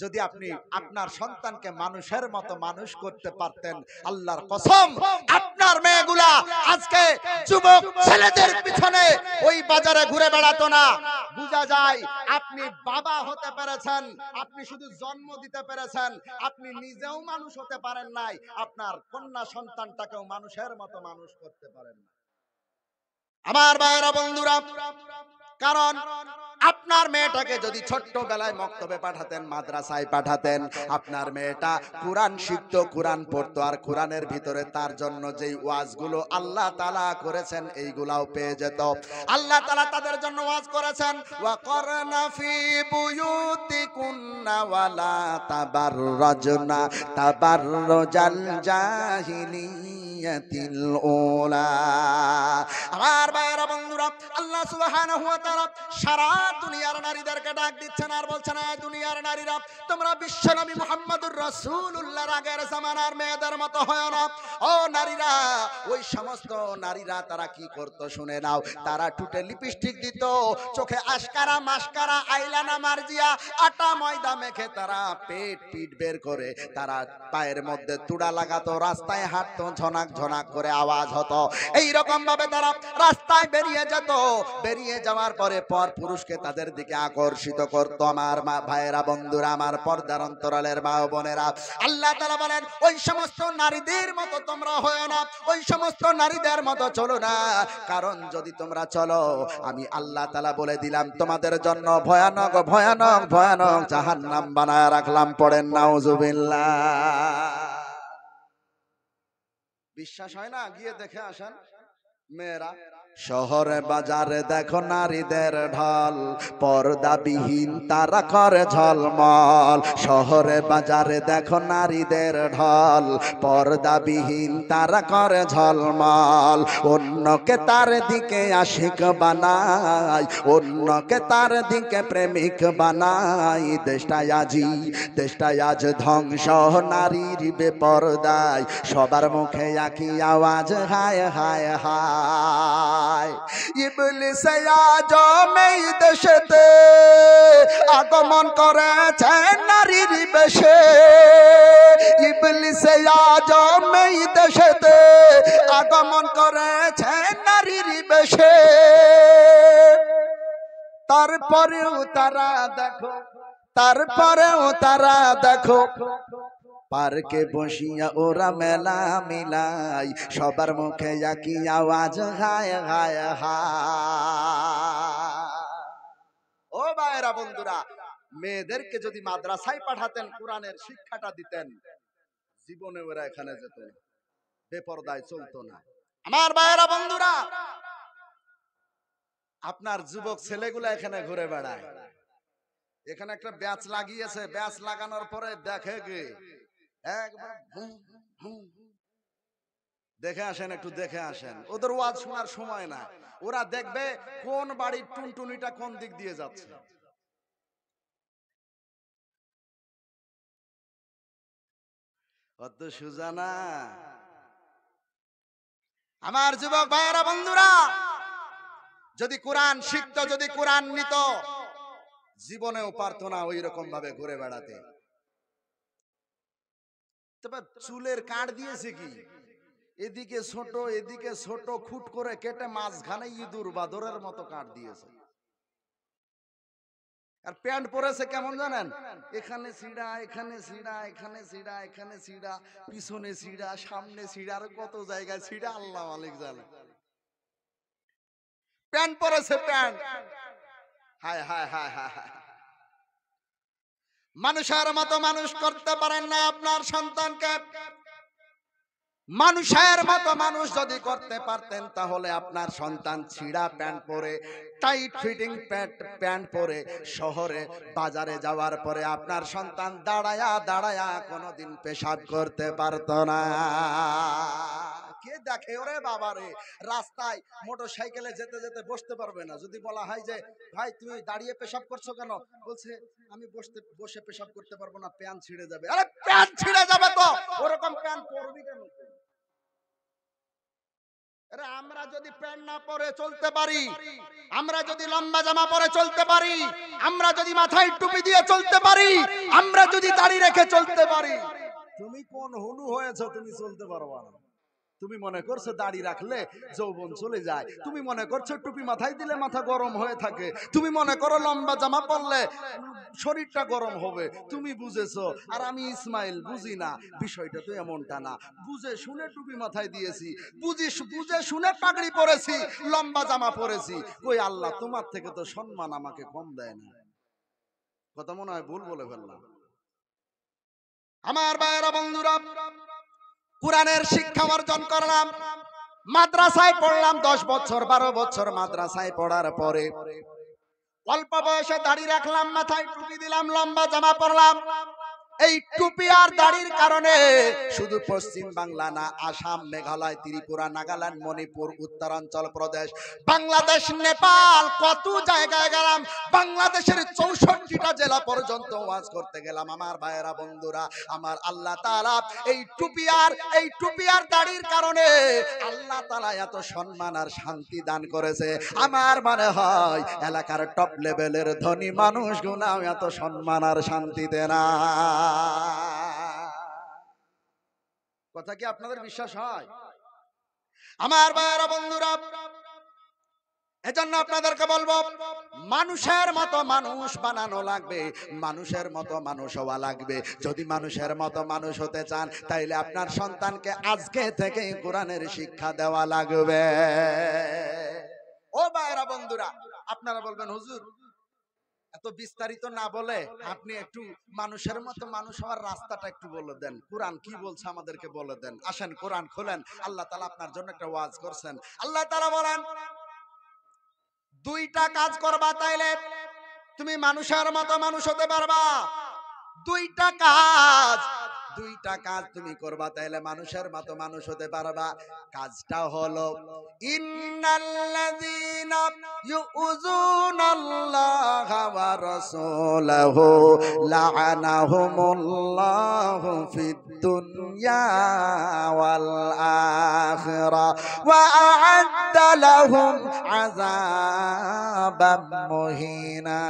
যদি আপনি আপনার সন্তানকে মানুষের মতো মানুষ করতে পারতেন, আল্লাহর কসম আপনার মেয়েগুলা আজকে যুবক ছেলেদের পিছনে ওই বাজারে ঘুরে বেড়াতো না। বোঝা যায় আপনি বাবা হতে পেরেছেন, আপনি শুধু জন্ম দিতে পেরেছেন, আপনি নিজেও মানুষ হতে পারেন নাই, আপনার কন্যা সন্তানটাকেও মানুষের মতো মানুষ করতে পারেন না। আমার ভাইয়েরা বন্ধুরা, কারণ আপনার মেয়েটাকে যদি ছোট্টবেলায় মক্তবে পাঠাতেন, মাদ্রাসায় পাঠাতেন, আপনার মেয়েটা কোরআন শিখতো, কোরআন পড়তো, আর কোরআনের ভিতরে তার জন্য যেই ওয়াজগুলো আল্লাহ তাআলা করেছেন এইগুলাও পেয়ে যেত। আল্লাহ তাআলা তাদের জন্য ওয়াজ করেছেন, ওয়া করনা ফি বুয়ুতিকুন্না ওয়ালা তাবাররাজনা তাবাররুজাল জাহিলিয়াতিল উলা। আমার ভাইয়েরা বন্ধুরা, আল্লাহ সুবহানাহু ওয়া তাআলা সারা দুনিয়ার নারীদেরকে ডাক দিচ্ছেন আর বলছেন, এই দুনিয়ার নারীরা তোমরা বিশ্বনবী মুহাম্মদুর রাসূলুল্লাহর আগের জামানার মেয়েদের মতো হয় না। ও নারীরা, ওই সমস্ত নারীরা তারা কি করত শুনে নাও। তারা টুটে লিপস্টিক দিত, চোখে আশকারা মাস্কারা আইলানা মার্জিয়া আটা ময়দা মেখে তারা পিঠ বের করে তারা পায়ের মধ্যে তুড়া লাগাতো, রাস্তায় হাঁটতো, ঝনাক ঝনাক করে আওয়াজ হতো। এই রকম ভাবে তারা রাস্তায় বেরিয়ে যেত। বেরিয়ে যাওয়ার পরে পর পুরুষকে তাদের দিকে আকর্ষিত করত। আমার মা ভাইয়েরা বন্ধুরা, আমার পর্দার অন্তরালের মা ও বোনেরা, আল্লাহ তাআলা বলেন ওই সমস্ত নারীদের মতো তোমরা হয় না, ওই সমস্ত নারীদের মতো চলো না। কারণ যদি তোমরা চলো, আমি আল্লাহ তাআলা বলে দিলাম তোমাদের জন্য ভয়ানক ভয়ানক ভয়ানক জাহান্নাম বানায় রাখলাম। পড়েন নাউজুবিল্লাহ। বিশ্বাস হয় না? গিয়ে দেখে আসেন মেয়েরা। শহরে বাজারে দেখো নারীদের ঢল, পর্দাবিহীন তারা করে ঝলমল। শহরে বাজারে দেখো নারীদের ঢল, পর্দাবিহীন তারা করে ঝলমল। অন্যকে তার দিকে আশিক বানায়, অন্যকে তার দিকে প্রেমিক বানায়। দেশটায় আজ ধ্বংস নারীর বেপরদায়, সবার মুখে একই আওয়াজ হায় হায় হায়। ইবলিস আজম এই দেশেতে আগমন করেছে নারীর বেশে, ইবলিস আজম এই দেশেতে আগমন করেছে নারীর বেশে। তারপরেও তারা দেখো পার্কে বসিয়া ওরা মেলা মিলাই, সবার মুখে একই আওয়াজ হায় হায় হায়। ও ভাইরা বন্ধুরা, মেয়েদেরকে যদি মাদ্রাসায় পাঠাতেন, কোরআনের শিক্ষাটা দিতেন, জীবনে ওরা এখানে যেত না, বেপরদায় চলতো না। আমার ভাইরা বন্ধুরা, আপনার যুবক ছেলেগুলা এখানে ঘুরে বেড়ায়। এখানে একটা ব্যাচ লাগিয়েছে, ব্যাচ লাগানোর পরে দেখে গে একবার দেখে আসেন, একটু দেখে আসেন। ওদের ওয়াজ শোনার সময় না, ওরা দেখবে কোন বাড়ির টুনটুনিটা কোন দিক দিয়ে যাচ্ছে। অত সোজা না। আমার যুবক ভাইয়েরা বন্ধুরা, যদি কোরআন শিখতো, যদি কোরআন নিত, জীবনেও পারতো না ওই রকম ভাবে ঘুরে বেড়াতে। তবে চুলের কাট দিয়েছে কি, এদিকে ছোট খুট করে কেটে মাঝখানে ইঁদুর বাদরের মতো কাট দিয়েছে। আর প্যান্ট পরেছে কেমন জানেন? এখানে ছিঁড়া, এখানে ছিঁড়া, এখানে ছিঁড়া, এখানে ছিঁড়া, পিছনে ছিঁড়া, সামনে ছিঁড়া, আর কত জায়গায় ছিঁড়া আল্লাহ মালিক জানে। প্যান্ট পরেছে, প্যান্ট। হায় হায় হায় হায় হায়। মানুষের মতো মানুষ করতে পারেন না আপনার সন্তানকে। মানুষের মতো মানুষ যদি করতে পারতেন, তাহলে আপনার সন্তান ছিঁড়া প্যান্ট পরে, টাইট ফিটিং প্যান্ট পরে শহরে বাজারে যাওয়ার পরে আপনার সন্তান দাঁড়ায়া দাঁড়ায়া কোনোদিন পেশাব করতে পারতো না। কে দেখে ওরে বাবারে? রাস্তায় মোটরসাইকেলে যেতে যেতে বসতে পারবে না। যদি বলা হয় যে ভাই তুমি দাঁড়িয়ে পেশাব করছো কেন, বলছে আমি বসে পেশাব করতে পারবো না, প্যান্ট ছিঁড়ে যাবে। আরে প্যান্ট ছিঁড়ে যাবে তো ওরকম প্যান্ট পরবি কেন? আরে আমরা যদি প্যান্ট না পরে চলতে পারি, আমরা যদি লম্বা জামা পরে চলতে পারি, আমরা যদি মাথায় টুপি দিয়ে চলতে পারি, আমরা যদি দাড়ি রেখে চলতে পারি, তুমি কোন হলু হয়েছো তুমি চলতে পারবা না। তুমি মনে করছো দাড়ি রাখলে যৌবন চলে যায়, তুমি মনে করছো টুপি মাথায় দিলে মাথা গরম হয়ে থাকে, তুমি মনে করো লম্বা জামা পরলে শরীরটা গরম হবে, তুমি বুঝেছো। আর আমি ইসমাইল বুঝি না, বিষয়টা তো এমনটা না। বুঝে শুনে টুপি মাথায় দিয়েছি, বুঝে শুনে পাগড়ি পরেছি, লম্বা জামা পরেছি। কই আল্লাহ তোমার থেকে তো সম্মান আমাকে কম দেয় না। কথা মনে হয় ভুল বলে ফেললাম। আমার ভাইয়েরা বন্ধুরা, কোরআনের শিক্ষা অর্জন করলাম, মাদ্রাসায় পড়লাম 10 বছর 12 বছর। মাদ্রাসায় পড়ার পরে অল্প বয়সে দাড়ি রাখলাম, মাথায় টুপি দিলাম, লম্বা জামা পরলাম। এই টুপি আর দাড়ির কারণে শুধু পশ্চিম বাংলা না, আসাম, মেঘালয়, ত্রিপুরা, নাগাল্যান্ড, মণিপুর, উত্তরাঞ্চল প্রদেশ, বাংলাদেশ, নেপাল, কত জায়গায় গেলাম। বাংলাদেশের 64টা জেলা পর্যন্ত ওয়াজ করতে গেলাম। আমার ভাইয়েরা বন্ধুরা, আমার আল্লাহ তাআলা এই টুপি আর দাড়ির কারণে আল্লাহ তাআলা এত সম্মান আর শান্তি দান করেছে। আমার মনে হয় এলাকার টপ লেভেলের ধনী মানুষগুলো এত সম্মান আর শান্তিতে না। কথা কি আপনাদের বিশ্বাস হয়? আমার ভাইয়েরা বন্ধুরা, এজন্য আপনাদেরকে বলবো, মানুষের মতো মানুষ বানানো লাগবে, মানুষের মতো মানুষ হওয়া লাগবে। যদি মানুষের মতো মানুষ হতে চান, তাইলে আপনার সন্তানকে আজকে থেকেই কোরআনের শিক্ষা দেওয়া লাগবে। ও ভাইয়েরা বন্ধুরা, আপনারা বলবেন হুজুর এত বিস্তারিত না বলে আপনি একটু মানুষের মতো মানুষ হওয়ার রাস্তাটা একটু বলে দেন, কোরআন কি বলছে আমাদেরকে বলে দেন। আসেন কোরআন খোলেন, আল্লাহ তাআলা আপনার জন্য একটা ওয়াজ করছেন। আল্লাহ তাআলা বলেন, দুইটা কাজ করবা তাইলে তুমি মানুষের মতো মানুষ হতে পারবা। দুইটা কাজ তুমি করবা তাইলে মানুষের মতো মানুষ হতে পারবা। কাজটা হলো, ইন্নাল্লাযীনা ইউযুনাল্লাহা ওয়া রাসূলাহু লা'আনাহুমুল্লাহু ফিদ দুনিয়া ওয়াল আখিরা ওয়া আ'আদ্দা লাহুম আযাবাম মুহিনা।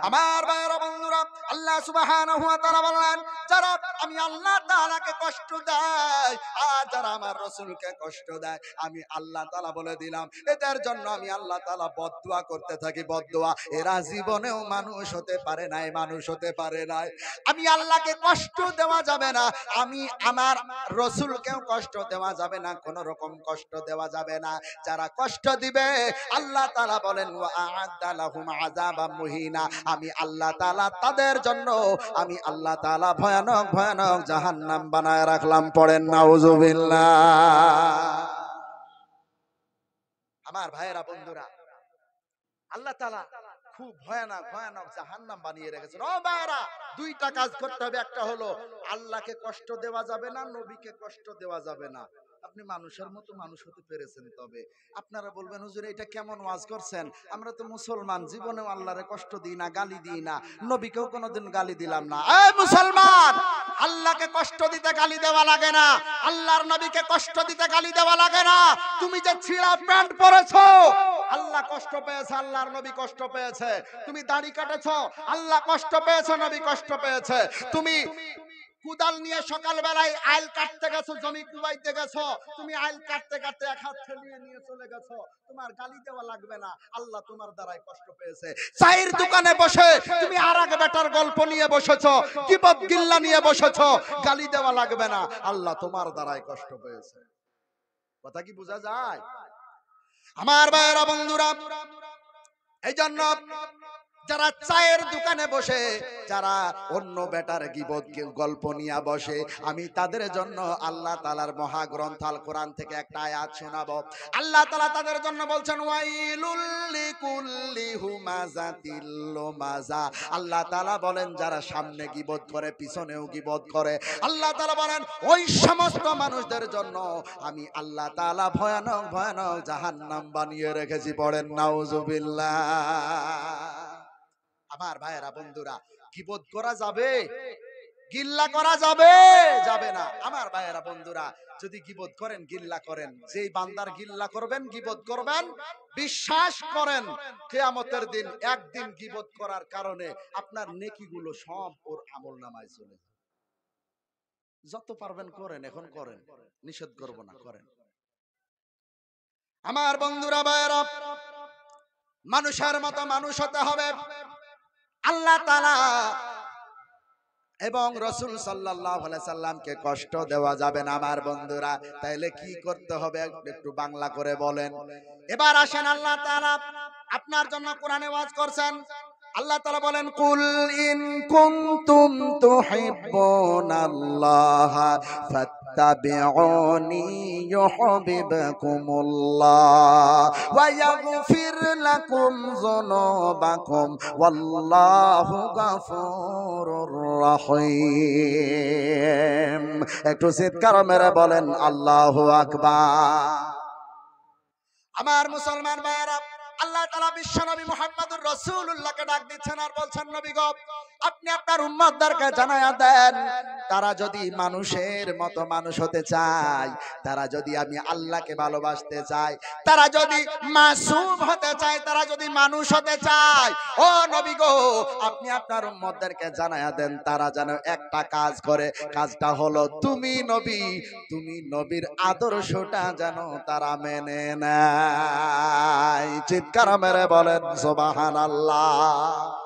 আমার ভাইরা বন্ধুরা, আল্লাহ সুবহানাহু ওয়া তাআলা বলেন, যারা আমি আল্লাহ তাআলাকে কষ্ট দেয় আর যারা আমার রাসূলকে কষ্ট দেয়, আমি আল্লাহ তাআলা বলে দিলাম এদের জন্য আমি আল্লাহ তাআলা বদদুয়া করতে থাকি। বদদুয়া, এরা জীবনেও মানুষ হতে পারে নাই, মানুষ হতে পারে নাই। আমি আল্লাহকে কষ্ট দেওয়া যাবে না, আমি আমার রাসূলকেও কষ্ট দেওয়া যাবে না, কোন রকম কষ্ট দেওয়া যাবে না। যারা কষ্ট দিবে আল্লাহ তাআলা বলেন, ওয়া আ'আদ্দা লাহুম আযাবাম মুহিনা, আমি আল্লাহ তাআলা তাদের জন্য আমি আল্লাহ তাআলা ভয়ানক ভয়ানক জাহান্নাম বানায় রাখলাম। পড়েন নাউজুবিল্লাহ। আমার ভাইয়েরা বন্ধুরা, আল্লাহ তাআলা খুব ভয়ানক ভয়ানক জাহান্নাম বানিয়ে রেখেছেন। ও ভাইয়েরা, দুইটা কাজ করতে হবে। একটা হলো আল্লাহকে কষ্ট দেওয়া যাবে না, নবীকে কষ্ট দেওয়া যাবে না। আপনি মানুষের মতো মানুষ হতে পেরেছেন। তবে আপনারা বলবেন হুজুর এটা কেমন ওয়াজ করছেন? আমরা তো মুসলমান, জীবনেও আল্লাহরে কষ্ট দিই না, গালি দিই না, নবীকেও কোনোদিন গালি দিলাম না। এই মুসলমান, আল্লাহকে কষ্ট দিতে গালি দেওয়া লাগে না, আল্লাহর নবীকে কষ্ট দিতে গালি দেওয়া লাগে না। তুমি যে ছিঁড়া প্যান্ট পরেছো, আল্লাহ কষ্ট পেয়েছে, আল্লাহর নবী কষ্ট পেয়েছে। তুমি দাড়ি কাটেছো, আল্লাহ কষ্ট পেয়েছে, নবী কষ্ট পেয়েছে। তুমি কুদাল নিয়ে সকাল বেলায় আইল কাটতে গেছো, জমি কুবাইতে গেছো, তুমি আইল কাটতে কাটতে এক হাত ঠেলিয়ে নিয়ে চলে গেছো, তোমার গালি দেওয়া লাগবে না, আল্লাহ তোমার দ্বারাই কষ্ট পেয়েছে। চায়ের দোকানে বসে তুমি আরেক বেটার গল্প নিয়ে বসেছো, কিবত গিল্লা নিয়ে বসেছো, গালি দেওয়া লাগবে না, আল্লাহ তোমার দ্বারাই কষ্ট পেয়েছে। কথা কি বোঝা যায়? আমার ভাইয়েরা বন্ধুরা, এই জন্য যারা চায়ের দোকানে বসে, যারা অন্য বেটার গীবত গল্প নিয়ে বসে, আমি তাদের জন্য আল্লাহ তাআলার মহাগ্রন্থ আল কোরআন থেকে একটা আয়াত শোনাবো। আল্লাহ তাআলা তাদের জন্য বলছেন, ওয়াইলুল লিকুল্লি হুমাযাতিল লুমাযা। আল্লাহ তাআলা বলেন যারা সামনে গীবত করে, পিছনেও গীবত করে, আল্লাহ তাআলা বলেন ওই সমস্ত মানুষদের জন্য আমি আল্লাহ তাআলা ভয়ানক ভয়ানক জাহান্নাম বানিয়ে রেখেছি। পড়েন নাউজুবিল্লাহ। আমার ভাইয়েরা বন্ধুরা, গীবত করা যাবে? গিল্লা করা যাবে যাবে না? আমার ভাইয়েরা বন্ধুরা, যদি গীবত করেন গিল্লা করেন, যেই বান্দার গিল্লা করবেন গীবত করবেন, বিশ্বাস করেন কিয়ামতের দিন একদিন গীবত করার কারণে আপনার নেকিগুলো সব ওর আমলনামায় চলে যাবে। যত পারবেন করেন, এখন করেন, নিষেধ করব না, করেন। আমার বন্ধুরা ভাইয়েরা, মানুষের মতো মানুষ হতে হবে। আল্লাহ তাআলা এবং রাসূল সাল্লাল্লাহু আলাইহি সাল্লামকে কষ্ট দেওয়া যাবে না আমার বন্ধুরা। তাইলে কি করতে হবে একটু বাংলা করে বলেন। এবার আসেন, আল্লাহ তাআলা আপনার জন্য কোরআনে ওয়াজ করছেন। আল্লাহ তাআলা বলেন, কুল ইন কুনতুম তুহিব্বুনাল্লাহ ফাত্তাবিউনি ইউহিব্বুকুমুল্লাহ ওয়া ইয়াগফির লাকুম যুনুবাকুম ওয়াল্লাহু গফুরুর রহিম। একটু চিৎকার মেরে বলেন আল্লাহু আকবার। আমার মুসলমান ভাইয়েরা, আল্লাহ তাআলা বিশ্বনবী মুহাম্মদুর রাসূলুল্লাহকে ডাক দিচ্ছেন আর বলছেন, নবী গো, আপনি আপনার উম্মতদেরকে জানায়া দেন, তারা যদি মানুষের মতো মানুষ হতে চায়, তারা যদি আমি আল্লাহকে ভালোবাসতে চায়, তারা যদি মাসুম হতে চায়, তারা যদি মানুষ হতে চায়, ও নবী গো, আপনি আপনার উম্মতদেরকে জানায়া দেন, তারা যেন একটা কাজ করে। কাজটা হলো তুমি নবী, তুমি নবীর আদর্শটা যেন তারা মেনে নেয়। চিৎকার মেরে বলেন সুবহানাল্লাহ।